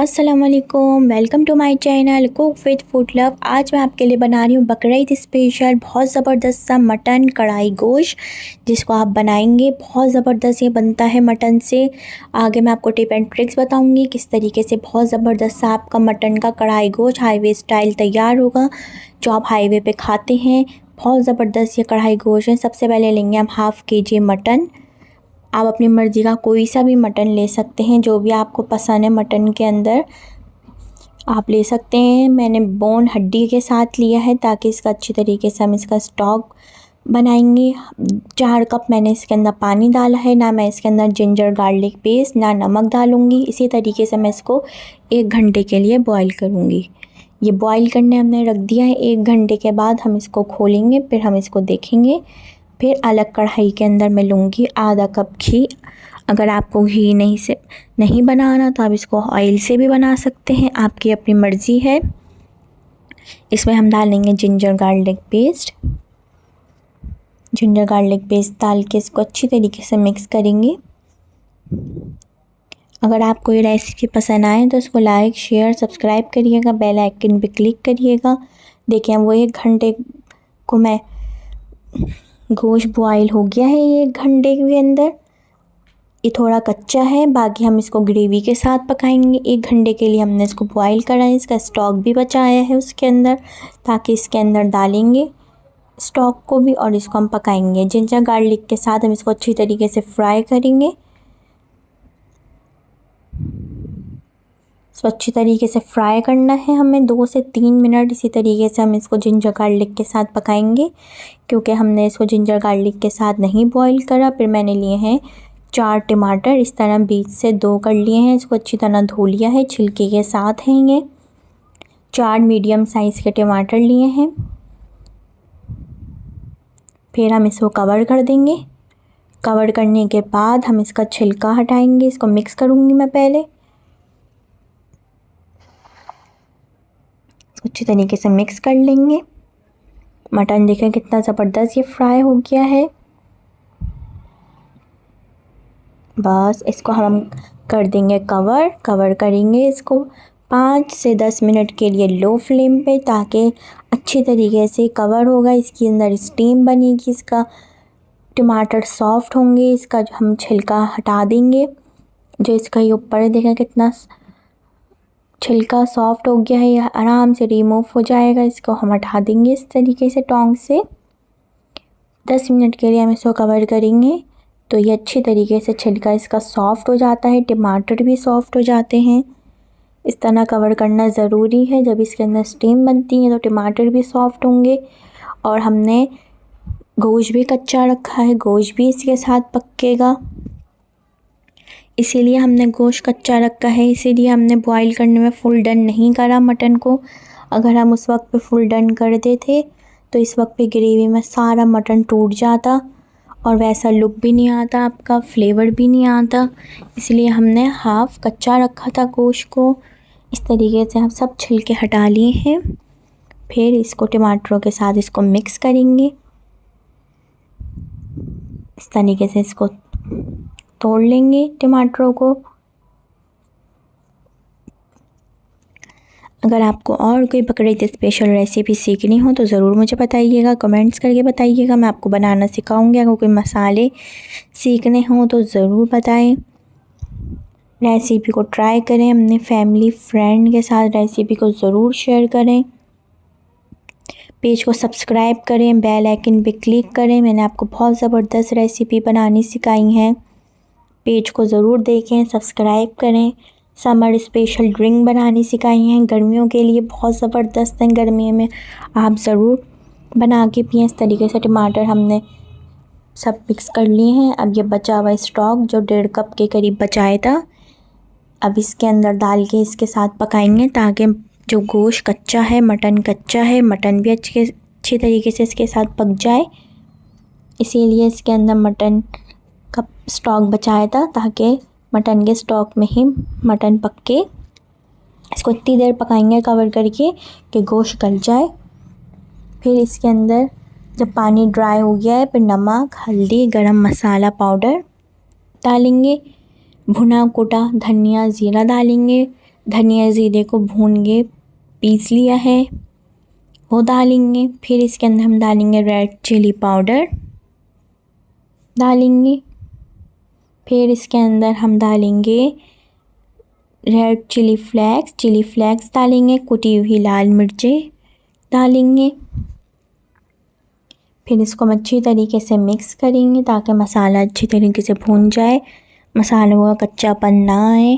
अस्सलाम वालेकुम, welcome to my channel cook with food love. आज मैं आपके लिए बना रही हूँ बकरीद स्पेशल बहुत ज़बरदस्त सा मटन कढ़ाई गोश्त, जिसको आप बनाएंगे बहुत ज़बरदस्त ये बनता है मटन से। आगे मैं आपको टिप एंड ट्रिक्स बताऊंगी किस तरीके से बहुत ज़बरदस्त सा आपका मटन का कढ़ाई गोश्त हाईवे स्टाइल तैयार होगा, जो आप हाईवे पे खाते हैं। बहुत ज़बरदस्त ये कढ़ाई गोश्त है। सबसे पहले लेंगे हम हाफ़ kg मटन। आप अपनी मर्ज़ी का कोई सा भी मटन ले सकते हैं, जो भी आपको पसंद है मटन के अंदर आप ले सकते हैं। मैंने बोन हड्डी के साथ लिया है ताकि इसका अच्छी तरीके से हम इसका स्टॉक बनाएंगे। 4 कप मैंने इसके अंदर पानी डाला है। ना मैं इसके अंदर जिंजर गार्लिक पेस्ट ना नमक डालूँगी। इसी तरीके से मैं इसको 1 घंटे के लिए बॉईल करूँगी। ये बॉईल करने हमने रख दिया है। 1 घंटे के बाद हम इसको खोलेंगे, फिर हम इसको देखेंगे। फिर अलग कढ़ाई के अंदर मैं लूँगी आधा कप घी। अगर आपको घी नहीं बनाना तो आप इसको ऑयल से भी बना सकते हैं, आपकी अपनी मर्ज़ी है। इसमें हम डालेंगे ginger garlic paste. Ginger garlic paste डाल के इसको अच्छी तरीके से मिक्स करेंगे। अगर आपको ये रेसिपी पसंद आए तो इसको लाइक शेयर सब्सक्राइब करिएगा, बेल आइकन पे क्लिक करिएगा। देखिए वो 1 घंटे को मैं गोश्त बॉईल हो गया है। ये 1 घंटे के अंदर ये थोड़ा कच्चा है, बाकी हम इसको ग्रेवी के साथ पकाएंगे। 1 घंटे के लिए हमने इसको बॉईल करा है। इसका स्टॉक भी बचाया है उसके अंदर, ताकि इसके अंदर डालेंगे स्टॉक को भी और इसको हम पकाएंगे। जिंजर गार्लिक के साथ हम इसको अच्छी तरीके से फ्राई करेंगे। इसको अच्छी तरीके से फ्राई करना है हमें 2 से 3 मिनट। इसी तरीके से हम इसको जिंजर गार्लिक के साथ पकाएंगे, क्योंकि हमने इसको जिंजर गार्लिक के साथ नहीं बॉईल करा। फिर मैंने लिए हैं 4 टमाटर, इस तरह बीच से 2 कर लिए हैं। इसको अच्छी तरह धो लिया है, छिलके के साथ हैं ये। 4 मीडियम साइज़ के टमाटर लिए हैं। फिर हम इसको कवर कर देंगे। कवर करने के बाद हम इसका छिलका हटाएंगे। इसको मिक्स करूँगी मैं पहले। अच्छी तरीके से मिक्स कर लेंगे। मटन देखें कितना ज़बरदस्त ये फ्राई हो गया है। बस इसको हम कर देंगे कवर करेंगे इसको 5 से 10 मिनट के लिए लो फ्लेम पे, ताकि अच्छी तरीके से कवर होगा। इसके अंदर स्टीम बनेगी, इसका टमाटर सॉफ्ट होंगे। इसका जो हम छिलका हटा देंगे, जो इसका ये ऊपर देखें कितना छिलका सॉफ्ट हो गया है, यह आराम से रिमूव हो जाएगा। इसको हम हटा देंगे इस तरीके से टोंग से। 10 मिनट के लिए हम इसको कवर करेंगे, तो ये अच्छी तरीके से छिलका इसका सॉफ्ट हो जाता है, टमाटर भी सॉफ्ट हो जाते हैं। इस तरह कवर करना ज़रूरी है। जब इसके अंदर स्टीम बनती है तो टमाटर भी सॉफ्ट होंगे। और हमने गोश्त भी कच्चा रखा है, गोश्त भी इसके साथ पकेगा, इसीलिए हमने गोश्त कच्चा रखा है। इसीलिए हमने बॉईल करने में फुल डन नहीं करा मटन को। अगर हम उस वक्त पे फुल डन कर देते तो इस वक्त पे ग्रेवी में सारा मटन टूट जाता और वैसा लुक भी नहीं आता, आपका फ्लेवर भी नहीं आता। इसलिए हमने हाफ़ कच्चा रखा था गोश्त को। इस तरीके से हम सब छिलके हटा लिए हैं। फिर इसको टमाटरों के साथ इसको मिक्स करेंगे। इस तरीके से इसको तोड़ लेंगे टमाटरों को। अगर आपको और कोई बकरीद स्पेशल रेसिपी सीखनी हो तो ज़रूर मुझे बताइएगा, कमेंट्स करके बताइएगा। मैं आपको बनाना सिखाऊंगी। अगर कोई मसाले सीखने हों तो ज़रूर बताएं। रेसिपी को ट्राई करें, अपने फैमिली फ्रेंड के साथ रेसिपी को ज़रूर शेयर करें। पेज को सब्सक्राइब करें, बेल आइकन पे क्लिक करें। मैंने आपको बहुत ज़बरदस्त रेसिपी बनानी सिखाई हैं। पेज को ज़रूर देखें, सब्सक्राइब करें। समर स्पेशल ड्रिंक बनानी सिखाई हैं, गर्मियों के लिए बहुत ज़बरदस्त हैं। गर्मियों में आप ज़रूर बना के पिएं। इस तरीके से टमाटर हमने सब मिक्स कर लिए हैं। अब ये बचा हुआ स्टॉक जो 1.5 कप के करीब बचाया था, अब इसके अंदर डाल के इसके साथ पकाएंगे, ताकि जो गोश्त कच्चा है, मटन कच्चा है, मटन भी अच्छी तरीके से इसके साथ पक जाए। इसीलिए इसके अंदर मटन का स्टॉक बचाया था, ताकि मटन के स्टॉक में ही मटन पक के इसको इतनी देर पकाएंगे कवर करके कि गोश्त गल जाए। फिर इसके अंदर जब पानी ड्राई हो गया है, फिर नमक, हल्दी, गरम मसाला पाउडर डालेंगे। भुना कुटा धनिया ज़ीरा डालेंगे। धनिया ज़ीरे को भून के पीस लिया है वो डालेंगे। फिर इसके अंदर हम डालेंगे रेड चिली पाउडर डालेंगे। फिर इसके अंदर हम डालेंगे रेड चिली फ्लेक्स डालेंगे। कुटी हुई लाल मिर्चें डालेंगे। फिर इसको हम अच्छी तरीके से मिक्स करेंगे ताकि मसाला अच्छी तरीके से भून जाए, मसालों का कच्चापन ना आए।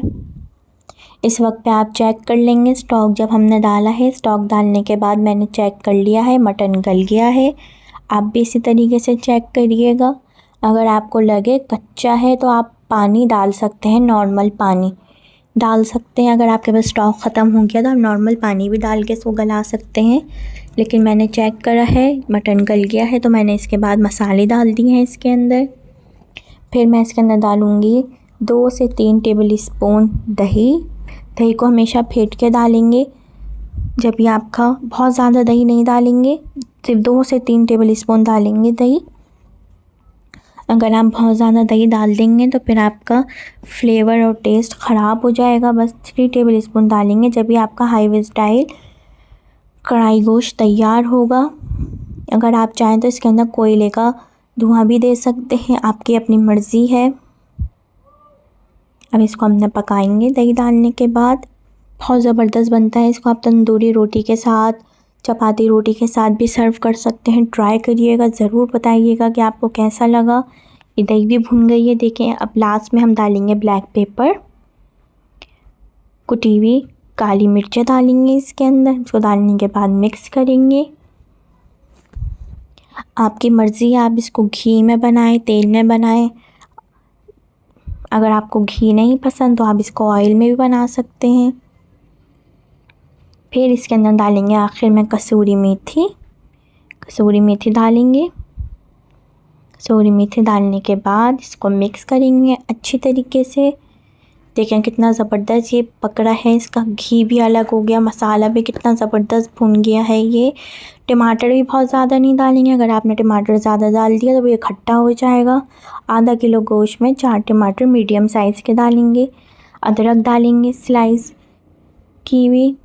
इस वक्त पे आप चेक कर लेंगे स्टॉक जब हमने डाला है, स्टॉक डालने के बाद मैंने चेक कर लिया है मटन गल गया है। आप भी इसी तरीके से चेक करिएगा। अगर आपको लगे कच्चा है तो आप पानी डाल सकते हैं, नॉर्मल पानी डाल सकते हैं। अगर आपके पास स्टॉक ख़त्म हो गया तो आप नॉर्मल पानी भी डाल के इसको गला सकते हैं। लेकिन मैंने चेक करा है मटन गल गया है तो मैंने इसके बाद मसाले डाल दिए हैं इसके अंदर। फिर मैं इसके अंदर डालूँगी 2 से 3 टेबल स्पून दही को हमेशा फेंट के डालेंगे। जब भी आपका बहुत ज़्यादा दही नहीं डालेंगे, सिर्फ 2 से 3 टेबल स्पून डालेंगे दही। अगर आप बहुत ज़्यादा दही डाल देंगे तो फिर आपका फ्लेवर और टेस्ट ख़राब हो जाएगा। बस 3 टेबल स्पून डालेंगे। जब भी आपका हाईवे स्टाइल कढ़ाई गोश्त तैयार होगा। अगर आप चाहें तो इसके अंदर कोयले का धुआं भी दे सकते हैं, आपकी अपनी मर्ज़ी है। अब इसको हमने पकाएंगे दही डालने के बाद। बहुत ज़बरदस्त बनता है। इसको आप तंदूरी रोटी के साथ, चपाती रोटी के साथ भी सर्व कर सकते हैं। ट्राई करिएगा, ज़रूर बताइएगा कि आपको कैसा लगा। ये दही भी भुन गई है देखें। अब लास्ट में हम डालेंगे ब्लैक पेपर, कुटी हुई काली मिर्चें डालेंगे इसके अंदर। इसको डालने के बाद मिक्स करेंगे। आपकी मर्ज़ी है, आप इसको घी में बनाएं, तेल में बनाएं। अगर आपको घी नहीं पसंद तो आप इसको ऑयल में भी बना सकते हैं। फिर इसके अंदर डालेंगे आखिर में कसूरी मेथी डालेंगे। कसूरी मेथी डालने के बाद इसको मिक्स करेंगे अच्छी तरीके से। देखें कितना ज़बरदस्त ये पकड़ा है, इसका घी भी अलग हो गया, मसाला भी कितना ज़बरदस्त भुन गया है। ये टमाटर भी बहुत ज़्यादा नहीं डालेंगे। अगर आपने टमाटर ज़्यादा डाल दिया तो ये खट्टा हो जाएगा। आधा किलो गोश्त में 4 टमाटर मीडियम साइज़ के डालेंगे। अदरक डालेंगे स्लाइस की हुई,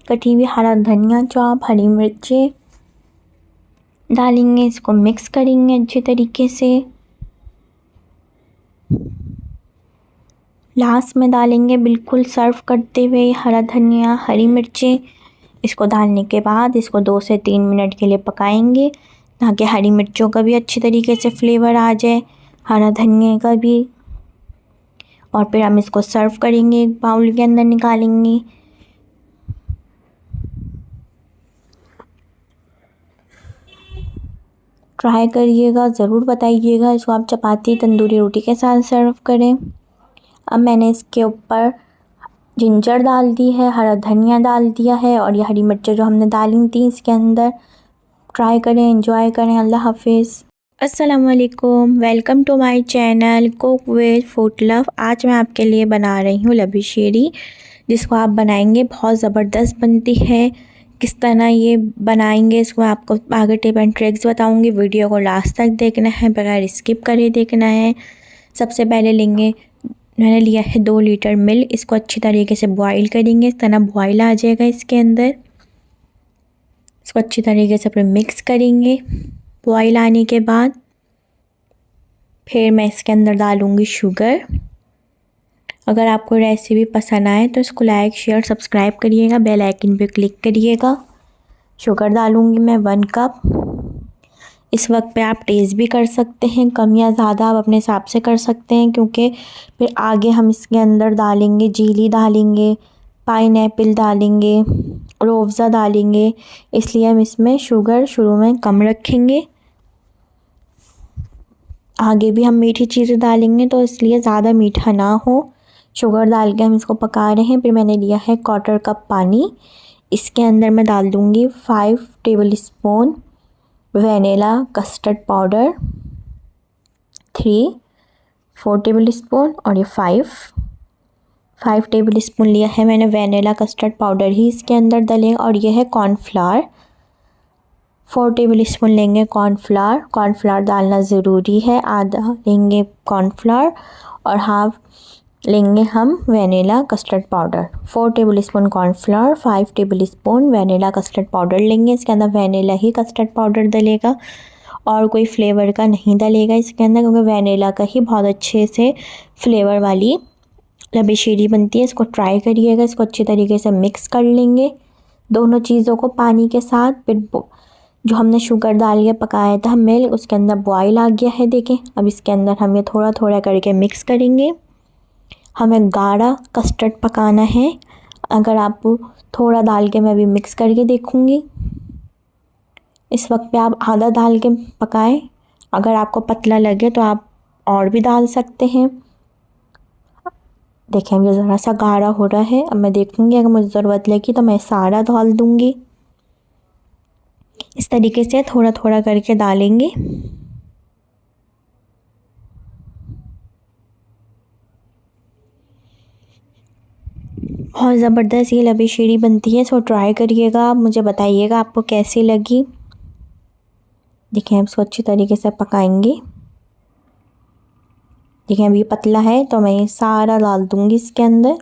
कटी हुई हरा धनिया चॉप, हरी मिर्चें डालेंगे। इसको मिक्स करेंगे अच्छे तरीके से। लास्ट में डालेंगे बिल्कुल सर्व करते हुए हरा धनिया, हरी मिर्चें। इसको डालने के बाद इसको 2 से 3 मिनट के लिए पकाएंगे ताकि हरी मिर्चों का भी अच्छी तरीके से फ्लेवर आ जाए, हरा धनिया का भी। और फिर हम इसको सर्व करेंगे, एक बाउल के अंदर निकालेंगे। ट्राई करिएगा, ज़रूर बताइएगा। इसको आप चपाती तंदूरी रोटी के साथ सर्व करें। अब मैंने इसके ऊपर जिंजर डाल दी है, हरा धनिया डाल दिया है और ये हरी मिर्चें जो हमने डाली थी इसके अंदर। ट्राई करें, एंजॉय करें। अल्लाह हाफिज़। अस्सलाम वालेकुम, welcome to my channel cook with food love. आज मैं आपके लिए बना रही हूँ लबी शीरी, जिसको आप बनाएंगे बहुत ज़बरदस्त बनती है। किस तरह ये बनाएंगे इसको आपको आगे टिप एंड ट्रिक्स बताऊंगी। वीडियो को लास्ट तक देखना है, बगैर स्किप करे देखना है। सबसे पहले मैंने लिया है 2 लीटर मिल्क। इसको अच्छी तरीके से बॉईल करेंगे। इस तरह बॉईल आ जाएगा इसके अंदर। इसको अच्छी तरीके से फिर मिक्स करेंगे। बॉईल आने के बाद फिर मैं इसके अंदर डालूँगी शुगर। अगर आपको रेसिपी पसंद आए तो इसको लाइक शेयर सब्सक्राइब करिएगा, बेल आइकन पे क्लिक करिएगा। शुगर डालूँगी मैं 1 कप। इस वक्त पे आप टेस्ट भी कर सकते हैं, कम या ज़्यादा आप अपने हिसाब से कर सकते हैं, क्योंकि फिर आगे हम इसके अंदर डालेंगे जीली डालेंगे, पाइनएप्पल डालेंगे, रूह-अफ़ज़ा डालेंगे, इसलिए हम इसमें शुगर शुरू में कम रखेंगे। आगे भी हम मीठी चीज़ें डालेंगे तो इसलिए ज़्यादा मीठा ना हो। शुगर डाल के हम इसको पका रहे हैं। फिर मैंने लिया है 1/4 कप पानी। इसके अंदर मैं डाल दूँगी 5 table spoon vanilla custard powder, 4 table spoon और ये 5 टेबल स्पून लिया है मैंने वनीला कस्टर्ड पाउडर ही इसके अंदर डालें। और ये है कॉर्नफ्लावर, 4 टेबल स्पून लेंगे कॉर्नफ्लावर डालना ज़रूरी है। आधा लेंगे कॉर्नफ्लावर और हाफ लेंगे हम vanilla custard powder. 4 tablespoon cornflour, 5 tablespoon vanilla custard powder लेंगे। इसके अंदर वेनिला ही कस्टर्ड पाउडर डलेगा और कोई फ्लेवर का नहीं डलेगा इसके अंदर, क्योंकि वेनिला का ही बहुत अच्छे से फ्लेवर वाली लबी शीरी बनती है। इसको ट्राई करिएगा। इसको अच्छी तरीके से मिक्स कर लेंगे दोनों चीज़ों को पानी के साथ। फिर जो हमने शुगर डाल के पकाया था मिल्क, उसके अंदर बॉयल आ गया है देखें। अब इसके अंदर हम ये थोड़ा थोड़ा करके मिक्स करेंगे। हमें गाढ़ा कस्टर्ड पकाना है। अगर आप थोड़ा डाल के मैं भी मिक्स करके देखूँगी। इस वक्त पे आप आधा डाल के पकाएं। अगर आपको पतला लगे तो आप और भी डाल सकते हैं। देखें ये ज़रा सा गाढ़ा हो रहा है। अब मैं देखूँगी, अगर मुझे ज़रूरत लगी तो मैं सारा डाल दूँगी। इस तरीके से थोड़ा थोड़ा करके डालेंगे। बहुत ज़बरदस्त ये लबी शीरी बनती है। इसको ट्राई करिएगा। आप मुझे बताइएगा आपको कैसी लगी। देखिए, हम इसको अच्छी तरीके से पकाएंगे। देखिए, अब ये पतला है तो मैं ये सारा डाल दूँगी इसके अंदर।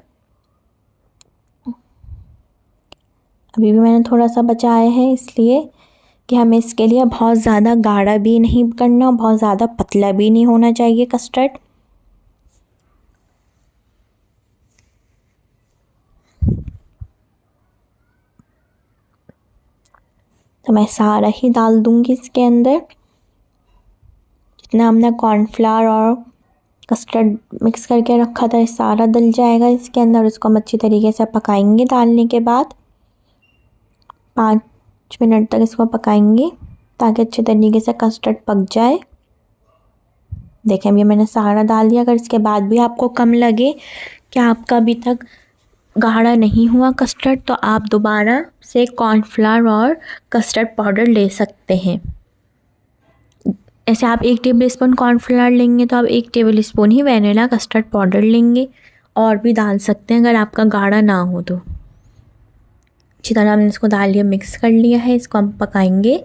अभी भी मैंने थोड़ा सा बचाया है, इसलिए कि हमें इसके लिए बहुत ज़्यादा गाढ़ा भी नहीं करना, बहुत ज़्यादा पतला भी नहीं होना चाहिए कस्टर्ड। तो मैं सारा ही डाल दूँगी इसके अंदर। जितना हमने कॉर्नफ्लावर और कस्टर्ड मिक्स करके रखा था, सारा डल जाएगा इसके अंदर। इसको हम अच्छी तरीके से पकाएंगे। डालने के बाद 5 मिनट तक इसको पकाएंगे ताकि अच्छे तरीके से कस्टर्ड पक जाए। देखें, ये मैंने सारा डाल दिया। अगर इसके बाद भी आपको कम लगे कि आपका अभी तक गाढ़ा नहीं हुआ कस्टर्ड, तो आप दोबारा से कॉर्नफ्लावर और कस्टर्ड पाउडर ले सकते हैं। ऐसे आप 1 टेबलस्पून कॉर्नफ्लावर लेंगे तो आप 1 टेबलस्पून ही वेनिला कस्टर्ड पाउडर लेंगे, और भी डाल सकते हैं अगर आपका गाढ़ा ना हो तो। अच्छी तरह हमने इसको डाल लिया, मिक्स कर लिया है। इसको हम पकाएंगे,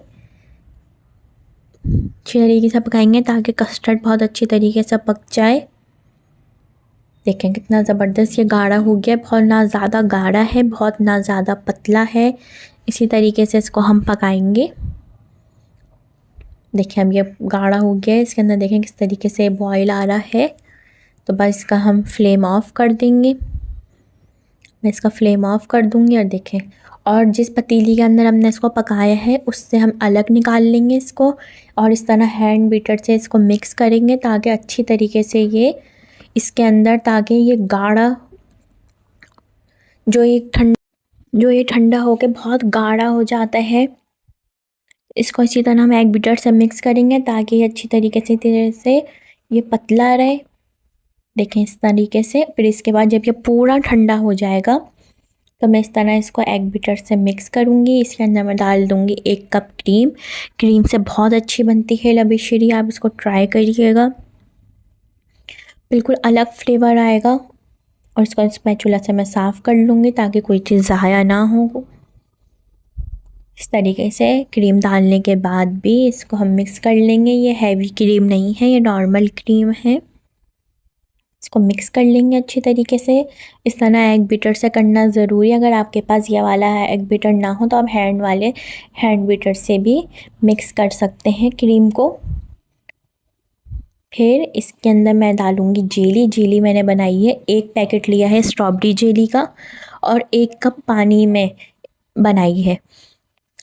अच्छी तरीके से पकाएंगे ताकि कस्टर्ड बहुत अच्छी तरीके से पक जाए। देखें कितना ज़बरदस्त ये गाढ़ा हो गया। बहुत ना ज़्यादा गाढ़ा है, बहुत ना ज़्यादा पतला है। इसी तरीके से इसको हम पकाएंगे। देखिए, अब ये गाढ़ा हो गया है। इसके अंदर देखें किस तरीके से बॉयल आ रहा है। तो बस इसका हम फ्लेम ऑफ कर देंगे। मैं इसका फ्लेम ऑफ कर दूंगी। और देखें, और जिस पतीली के अंदर हमने इसको पकाया है उससे हम अलग निकाल लेंगे इसको, और इस तरह हैंड बीटर से इसको मिक्स करेंगे ताकि अच्छी तरीके से ये इसके अंदर, ताकि ये गाढ़ा जो ये ठंडा होके बहुत गाढ़ा हो जाता है, इसको इसी तरह हम एग बीटर से मिक्स करेंगे ताकि ये अच्छी तरीके से ये पतला रहे। देखें इस तरीके से। फिर इसके बाद जब ये पूरा ठंडा हो जाएगा तो मैं इस तरह इसको एग बीटर से मिक्स करूँगी। इसके अंदर मैं डाल दूँगी 1 कप क्रीम। क्रीम से बहुत अच्छी बनती है लबी शीरी, आप इसको ट्राई करिएगा। बिल्कुल अलग फ्लेवर आएगा। और इसको स्पैचुला से मैं साफ़ कर लूँगी ताकि कोई चीज़ ज़ाया ना हो। इस तरीके से क्रीम डालने के बाद भी इसको हम मिक्स कर लेंगे। ये हैवी क्रीम नहीं है, ये नॉर्मल क्रीम है। इसको मिक्स कर लेंगे अच्छी तरीके से। इस तरह एग बीटर से करना ज़रूरी है। अगर आपके पास ये वाला एग बीटर ना हो तो आप हैंड बीटर से भी मिक्स कर सकते हैं क्रीम को। फिर इसके अंदर मैं डालूँगी जेली। जेली मैंने बनाई है, 1 पैकेट लिया है स्ट्रॉबेरी जेली का, और 1 कप पानी में बनाई है।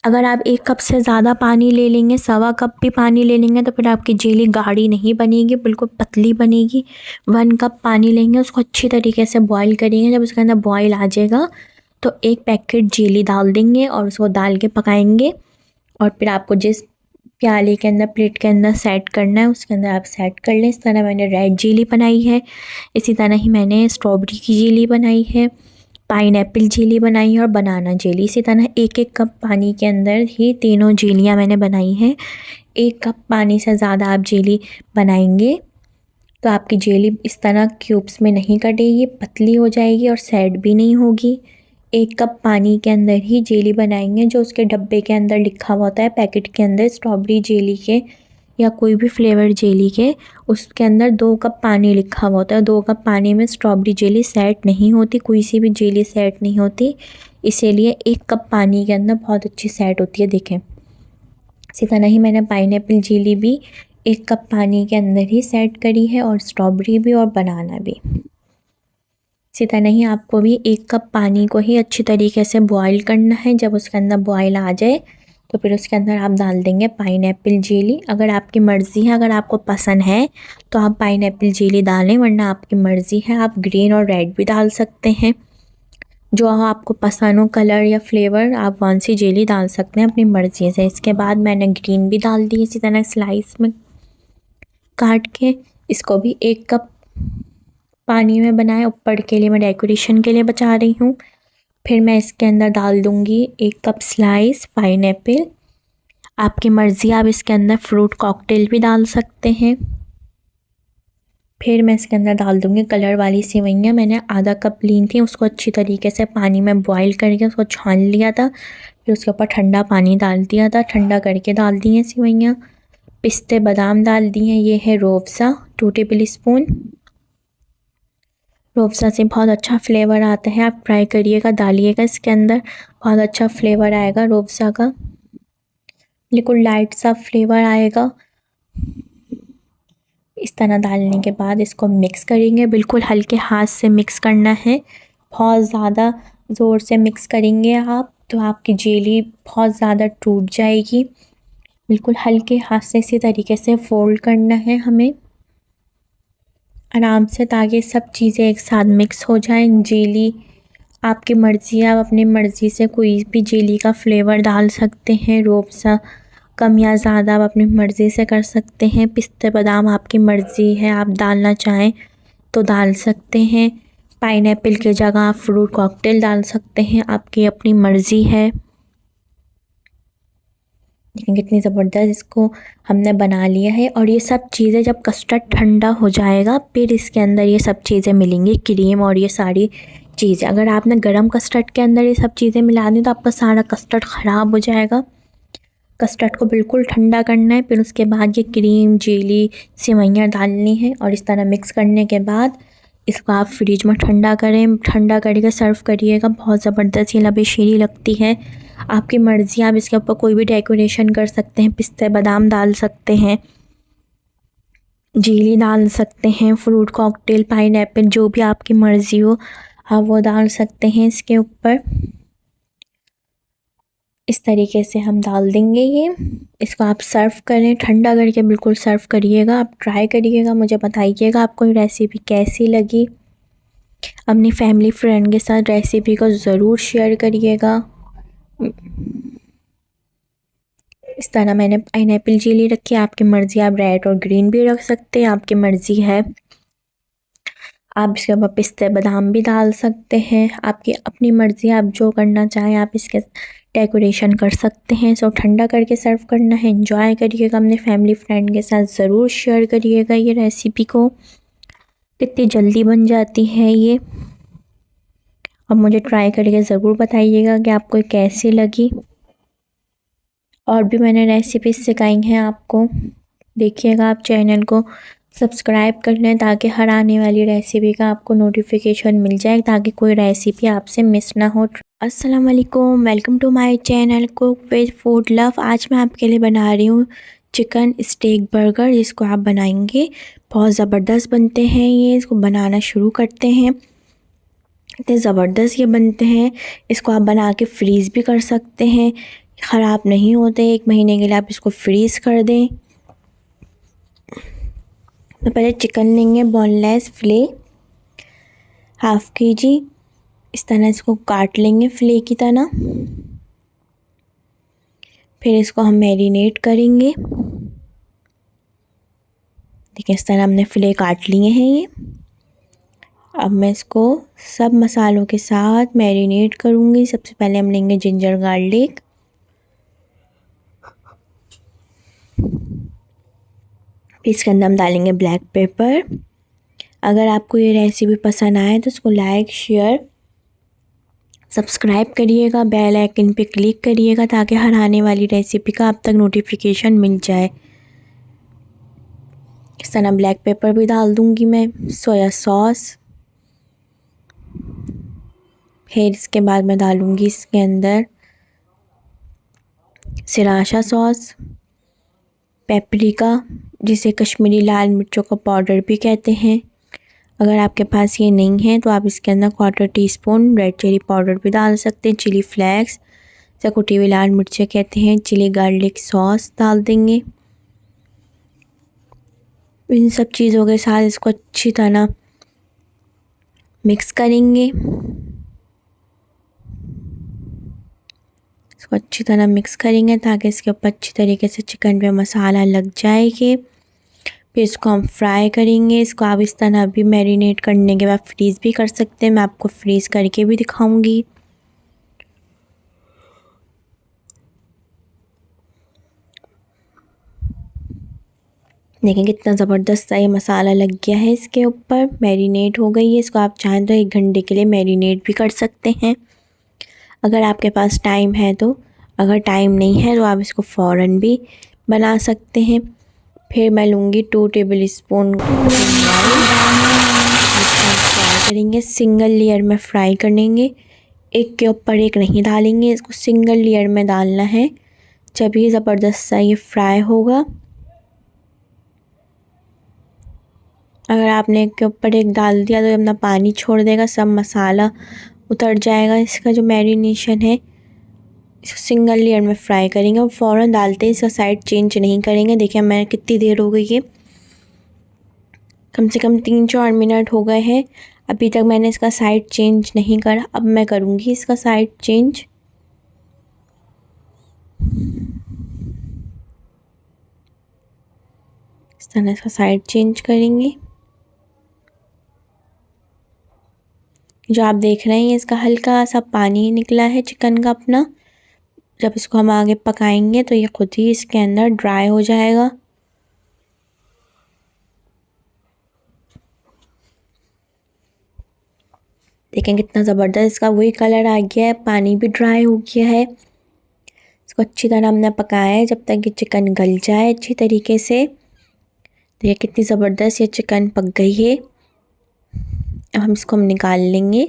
अगर आप 1 कप से ज़्यादा पानी ले लेंगे, 1.25 कप भी पानी ले लेंगे, तो फिर आपकी जेली गाढ़ी नहीं बनेगी, बिल्कुल पतली बनेगी। 1 कप पानी लेंगे, उसको अच्छी तरीके से बॉईल करेंगे। जब उसके अंदर बॉईल आ जाएगा तो 1 पैकेट जेली डाल देंगे और उसको डाल के पकाएंगे। और फिर आपको जिस प्याले के अंदर, प्लेट के अंदर सेट करना है, उसके अंदर आप सेट कर लें। इस तरह मैंने रेड जेली बनाई है। इसी तरह ही मैंने स्ट्रॉबेरी की जेली बनाई है, पाइनएप्पल जेली बनाई है और बनाना जेली। इसी तरह 1-1 कप पानी के अंदर ही तीनों जेलियाँ मैंने बनाई हैं। 1 कप पानी से ज़्यादा आप जेली बनाएंगे तो आपकी जेली इस तरह क्यूब्स में नहीं कटेगी, पतली हो जाएगी और सेट भी नहीं होगी। 1 कप पानी के अंदर ही जेली बनाएंगे, जो उसके डब्बे के अंदर लिखा हुआ होता है पैकेट के अंदर स्ट्रॉबेरी जेली के, या कोई भी फ्लेवर जेली के, उसके अंदर 2 कप पानी लिखा हुआ होता है। 2 कप पानी में स्ट्रॉबेरी जेली सेट नहीं होती, कोई सी भी जेली सेट नहीं होती, इसीलिए 1 कप पानी के अंदर बहुत अच्छी सेट होती है। देखें, इसी तरह ही मैंने पाइनएप्पल जेली भी 1 कप पानी के अंदर ही सेट करी है, और स्ट्रॉबेरी भी और बनाना भी। इसी तरह ही आपको भी 1 कप पानी को ही अच्छी तरीके से बॉईल करना है। जब उसके अंदर बॉईल आ जाए तो फिर उसके अंदर आप डाल देंगे पाइनएप्पल जेली। अगर आपकी मर्ज़ी है, अगर आपको पसंद है तो आप पाइनएप्पल जेली डालें, वरना आपकी मर्ज़ी है, आप ग्रीन और रेड भी डाल सकते हैं। जो आपको पसंद हो कलर या फ्लेवर, आप कौन सी जेली डाल सकते हैं अपनी मर्ज़ी से। इसके बाद मैंने ग्रीन भी डाल दी इसी तरह स्लाइस में काट के। इसको भी 1 कप पानी में बनाया, ऊपर के लिए मैं डेकोरेशन के लिए बचा रही हूँ। फिर मैं इसके अंदर डाल दूँगी 1 कप स्लाइस पाइनएप्पल। आपकी मर्ज़ी, आप इसके अंदर फ्रूट कॉकटेल भी डाल सकते हैं। फिर मैं इसके अंदर डाल दूँगी कलर वाली सेवइयाँ। मैंने आधा कप ली थी, उसको अच्छी तरीके से पानी में बॉईल करके उसको छान लिया था। फिर उसके ऊपर ठंडा पानी डाल दिया था, ठंडा करके डाल दी हैं सेवइयाँ। पिस्ते बादाम डाल दिए हैं। ये है रूअफ़ज़ा 2 टेबल स्पून। रूअफ़ज़ा से बहुत अच्छा फ्लेवर आता है, आप ट्राई करिएगा, डालिएगा इसके अंदर, बहुत अच्छा फ्लेवर आएगा रूअफ़ज़ा का, बिल्कुल लाइट सा फ्लेवर आएगा। इस तरह डालने के बाद इसको मिक्स करेंगे, बिल्कुल हल्के हाथ से मिक्स करना है। बहुत ज़्यादा ज़ोर से मिक्स करेंगे आप तो आपकी जेली बहुत ज़्यादा टूट जाएगी। बिल्कुल हल्के हाथ से इसी तरीके से फ़ोल्ड करना है हमें आराम से, ताकि सब चीज़ें एक साथ मिक्स हो जाएं। जेली आपकी मर्ज़ी है, आप अपनी मर्ज़ी से कोई भी जेली का फ्लेवर डाल सकते हैं। रूअफ़ज़ा कम या ज़्यादा आप अपनी मर्ज़ी से कर सकते हैं। पिस्ते बादाम आपकी मर्ज़ी है, आप डालना चाहें तो डाल सकते हैं। पाइनएप्पल की जगह आप फ्रूट कॉकटेल डाल सकते हैं, आपकी अपनी मर्ज़ी है। देखिए कितनी ज़बरदस्त इसको हमने बना लिया है। और ये सब चीज़ें जब कस्टर्ड ठंडा हो जाएगा, फिर इसके अंदर ये सब चीज़ें मिलेंगी, क्रीम और ये सारी चीज़ें। अगर आपने गरम कस्टर्ड के अंदर ये सब चीज़ें मिला दी तो आपका सारा कस्टर्ड ख़राब हो जाएगा। कस्टर्ड को बिल्कुल ठंडा करना है, फिर उसके बाद ये क्रीम, जेली, सेवइयाँ डालनी है, और इस तरह मिक्स करने के बाद इसको आप फ्रिज में ठंडा करें। ठंडा करके सर्व करिएगा, बहुत ज़बरदस्त ये लबेशीरी लगती है। आपकी मर्ज़ी, आप इसके ऊपर कोई भी डेकोरेशन कर सकते हैं, पिस्ते बादाम डाल सकते हैं, जेली डाल सकते हैं, फ्रूट कॉकटेल, पाइनएप्पल, जो भी आपकी मर्ज़ी हो आप वो डाल सकते हैं इसके ऊपर। इस तरीके से हम डाल देंगे ये। इसको आप सर्व करें, ठंडा करके बिल्कुल सर्व करिएगा। आप ट्राई करिएगा, मुझे बताइएगा आपको ये रेसिपी कैसी लगी। अपनी फैमिली फ्रेंड के साथ रेसिपी को ज़रूर शेयर करिएगा। इस तरह मैंने पाइनएप्पल जेली रखी है, आपकी मर्ज़ी, आप रेड और ग्रीन भी रख सकते हैं, आपकी मर्ज़ी है। आप इसके ऊपर पिस्ते बादाम भी डाल सकते हैं, आपकी अपनी मर्ज़ी, आप जो करना चाहें आप इसके डेकोरेशन कर सकते हैं। सो ठंडा करके सर्व करना है, एंजॉय करिएगा, अपने फैमिली फ्रेंड के साथ ज़रूर शेयर करिएगा ये रेसिपी को। कितनी जल्दी बन जाती है ये। अब मुझे ट्राई करके ज़रूर बताइएगा कि आपको कैसी लगी। और भी मैंने रेसिपी सिखाई हैं आपको, देखिएगा आप चैनल को सब्सक्राइब कर लें ताकि हर आने वाली रेसिपी का आपको नोटिफिकेशन मिल जाए, ताकि कोई रेसिपी आपसे मिस ना हो। अस्सलाम वालेकुम, welcome to my channel cook with food love. आज मैं आपके लिए बना रही हूँ चिकन स्टेक बर्गर, जिसको आप बनाएंगे, बहुत ज़बरदस्त बनते हैं ये। इसको बनाना शुरू करते हैं, इतने ज़बरदस्त ये बनते हैं। इसको आप बना के फ्रीज़ भी कर सकते हैं, ख़राब नहीं होते। 1 महीने के लिए आप इसको फ्रीज़ कर दें। तो पहले चिकन लेंगे, बोनलेस फिले 1/2 kg। इस तरह इसको काट लेंगे फिले की तरह। फिर इसको हम मैरिनेट करेंगे। देखिए इस तरह हमने फिले काट लिए हैं ये। अब मैं इसको सब मसालों के साथ मैरिनेट करूँगी। सबसे पहले हम लेंगे जिंजर गार्लिक, इसके अंदर हम डालेंगे ब्लैक पेपर। अगर आपको ये रेसिपी पसंद आए तो इसको लाइक, शेयर, सब्सक्राइब करिएगा, बेल आइकन पे क्लिक करिएगा ताकि हर आने वाली रेसिपी का आप तक नोटिफिकेशन मिल जाए। इस तरह ब्लैक पेपर भी डाल दूँगी मैं, सोया सॉस, फिर इसके बाद मैं डालूँगी इसके अंदर सिराशा सॉस, पेपरिका जिसे कश्मीरी लाल मिर्चों का पाउडर भी कहते हैं। अगर आपके पास ये नहीं है तो आप इसके अंदर 1/4 टीस्पून रेड चिली पाउडर भी डाल सकते हैं, चिली फ्लेक्स जिसे कुटी हुई लाल मिर्चें कहते हैं, चिली गार्लिक सॉस डाल देंगे। इन सब चीज़ों के साथ इसको अच्छी तरह मिक्स करेंगे। इसको अच्छी तरह मिक्स करेंगे ताकि इसके ऊपर अच्छी तरीके से चिकन पे मसाला लग जाएगी। फिर इसको हम फ्राई करेंगे। इसको आप इस तरह भी मैरिनेट करने के बाद फ्रीज़ भी कर सकते हैं, मैं आपको फ्रीज़ करके भी दिखाऊंगी। देखें कितना ज़बरदस्त सा ये मसाला लग गया है, इसके ऊपर मैरिनेट हो गई है। इसको आप चाहें तो 1 घंटे के लिए मैरिनेट भी कर सकते हैं अगर आपके पास टाइम है तो। अगर टाइम नहीं है तो आप इसको फ़ौरन भी बना सकते हैं। फिर मैं लूँगी 2 टेबल स्पून फ्राई करेंगे, सिंगल लेयर में फ्राई करेंगे, एक के ऊपर एक नहीं डालेंगे, इसको सिंगल लेयर में डालना है। जब ये ज़बरदस्त सा ये फ्राई होगा, अगर आपने एक के ऊपर एक डाल दिया तो अपना पानी छोड़ देगा, सब मसाला उतर जाएगा। इसका जो मैरिनेशन है इसको सिंगल लेयर में फ्राई करेंगे और फ़ौरन डालते हैं, इसका साइड चेंज नहीं करेंगे। देखिए मैं कितनी देर हो गई है, कम से कम 3-4 मिनट हो गए हैं, अभी तक मैंने इसका साइड चेंज नहीं करा। अब मैं करूँगी इसका साइड चेंज। इस तरह इसका साइड चेंज करेंगे। जो आप देख रहे हैं इसका हल्का सा पानी निकला है चिकन का अपना। जब इसको हम आगे पकाएंगे तो ये खुद ही इसके अंदर ड्राई हो जाएगा। देखें कितना ज़बरदस्त इसका वही कलर आ गया है, पानी भी ड्राई हो गया है। इसको अच्छी तरह हमने पकाया है जब तक ये चिकन गल जाए अच्छी तरीके से। देखिए कितनी ज़बरदस्त ये चिकन पक गई है। अब हम इसको निकाल लेंगे,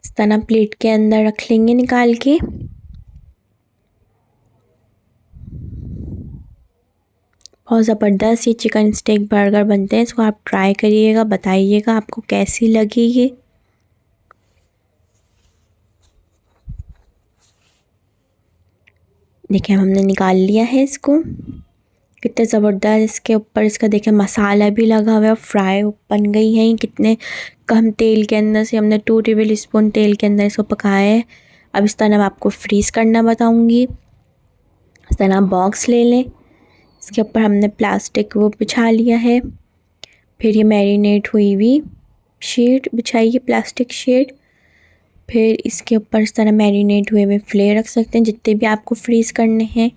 इस तरह प्लेट के अंदर रख लेंगे निकाल के। बहुत ज़बरदस्त ये चिकन स्टेक बर्गर बनते हैं, इसको आप ट्राई करिएगा, बताइएगा आपको कैसी लगी ये। देखिए हमने निकाल लिया है इसको, कितने ज़बरदस्त इसके ऊपर इसका देखिए मसाला भी लगा हुआ है, फ्राई बन गई है। कितने कम तेल के अंदर से हमने 2 टेबल स्पून तेल के अंदर इसको पकाया है। अब इस तरह मैं आपको फ्रीज़ करना बताऊंगी। इस तरह बॉक्स ले लें, इसके ऊपर हमने प्लास्टिक वो बिछा लिया है, फिर ये मैरिनेट हुई हुई शीट बिछाइए, प्लास्टिक शीट। फिर इसके ऊपर इस तरह मैरिनेट हुए फ्ले रख सकते हैं जितने भी आपको फ्रीज़ करने हैं।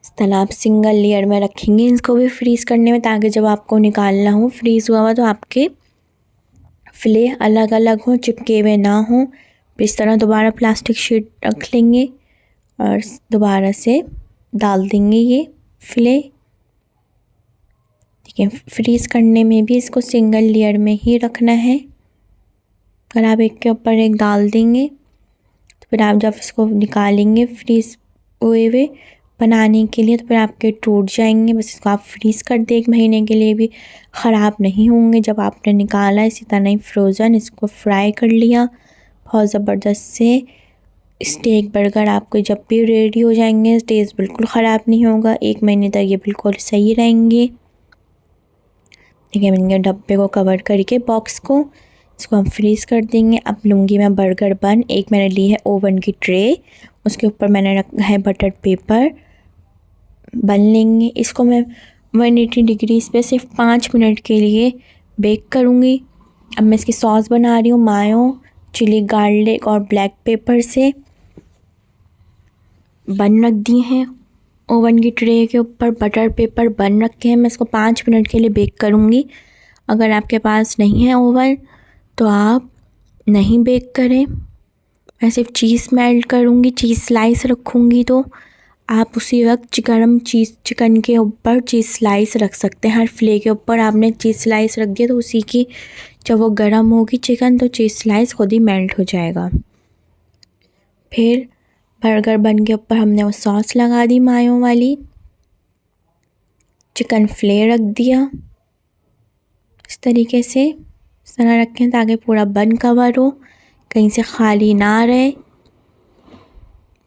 इस तरह आप सिंगल लेयर में रखेंगे इसको भी फ्रीज़ करने में, ताकि जब आपको निकालना हो फ्रीज़ हुआ हुआ तो आपके फ्ले अलग अलग हों, चिपके हुए ना हों। फिर इस तरह दोबारा प्लास्टिक शीट रख लेंगे और दोबारा से डाल देंगे ये फ्ले। ठीक है, फ्रीज़ करने में भी इसको सिंगल लेयर में ही रखना है। अगर आप एक के ऊपर एक डाल देंगे तो फिर आप जब इसको निकालेंगे फ्रीज़ हुए बनाने के लिए तो फिर आपके टूट जाएंगे। बस इसको आप फ्रीज़ कर दें 1 महीने के लिए, भी ख़राब नहीं होंगे जब आपने निकाला। इसी तरह ही फ्रोज़न इसको फ्राई कर लिया, बहुत ज़बरदस्त से स्टेक बर्गर आपको जब भी रेडी हो जाएंगे, टेस्ट बिल्कुल ख़राब नहीं होगा, 1 महीने तक ये बिल्कुल सही रहेंगे। देखिए मैंने डब्बे को कवर करके बॉक्स को इसको हम फ्रीज़ कर देंगे। अब लूँगी मैं बर्गर बन, एक मैंने ली है ओवन की ट्रे, उसके ऊपर मैंने रखा है बटर पेपर, बन लेंगे। इसको मैं 180 डिग्रीज़ पे सिर्फ 5 मिनट के लिए बेक करूँगी। अब मैं इसकी सॉस बना रही हूँ, मायो, चिली गार्लिक और ब्लैक पेपर से बन रख दिए हैं ओवन की ट्रे के ऊपर, बटर पेपर बन रखे हैं। मैं इसको 5 मिनट के लिए बेक करूँगी। अगर आपके पास नहीं है ओवन तो आप नहीं बेक करें, मैं सिर्फ चीज़ मेल्ट करूँगी, चीज़ स्लाइस रखूँगी तो आप उसी वक्त गरम चिकन के ऊपर चीज़ स्लाइस रख सकते हैं। हर फ्ले के ऊपर आपने चीज़ स्लाइस रख दिया तो उसी की जब वो गरम होगी चिकन तो चीज़ स्लाइस खुद ही मेल्ट हो जाएगा। फिर बर्गर बन के ऊपर हमने वो सॉस लगा दी मायो वाली, चिकन फ्ले रख दिया इस तरीके से, इस तरह रखें ताकि पूरा बन कवर हो, कहीं से खाली ना रहे।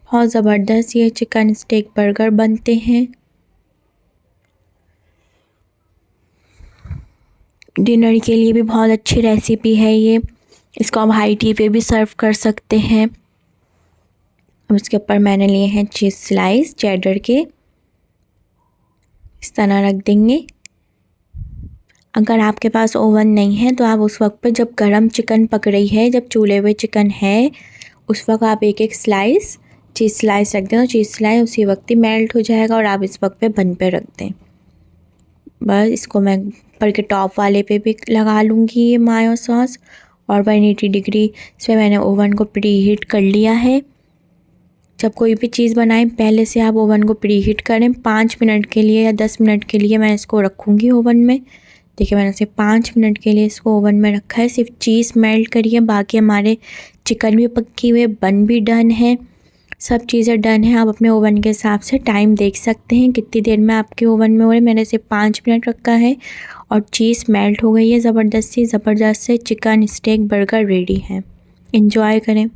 बहुत ज़बरदस्त ये चिकन स्टेक बर्गर बनते हैं। डिनर के लिए भी बहुत अच्छी रेसिपी है ये। इसको आप हाई टी पे भी सर्व कर सकते हैं। अब इसके ऊपर मैंने लिए हैं चीज़ स्लाइस चेडर के, इस तरह रख देंगे। अगर आपके पास ओवन नहीं है तो आप उस वक्त पे जब गरम चिकन पक रही है, जब चूल्हे पे चिकन है, उस वक्त आप एक एक स्लाइस चीज़ स्लाइस रख दें तो चीज़ स्लाइस उसी वक्त ही मेल्ट हो जाएगा और आप इस वक्त पे बन पे रख दें। बस इसको मैं ऊपर के टॉप वाले पे भी लगा लूँगी ये मायो सॉस। और 180 डिग्री इस पर मैंने ओवन को प्री हीट कर लिया है। जब कोई भी चीज़ बनाएं पहले से आप ओवन को प्री हीट करें। 5 मिनट के लिए या 10 मिनट के लिए मैं इसको रखूँगी ओवन में। देखिए मैंने सिर्फ 5 मिनट के लिए इसको ओवन में रखा है। सिर्फ चीज़ मेल्ट करी है, बाकी हमारे चिकन भी पक्की हुई, बन भी डन है, सब चीज़ें डन है। आप अपने ओवन के हिसाब से टाइम देख सकते हैं कितनी देर में आपके ओवन में हो रहे। मैंने सिर्फ 5 मिनट रखा है और चीज़ मेल्ट हो गई है ज़बरदस्त से चिकन स्टेक बर्गर रेडी है। एंजॉय करें।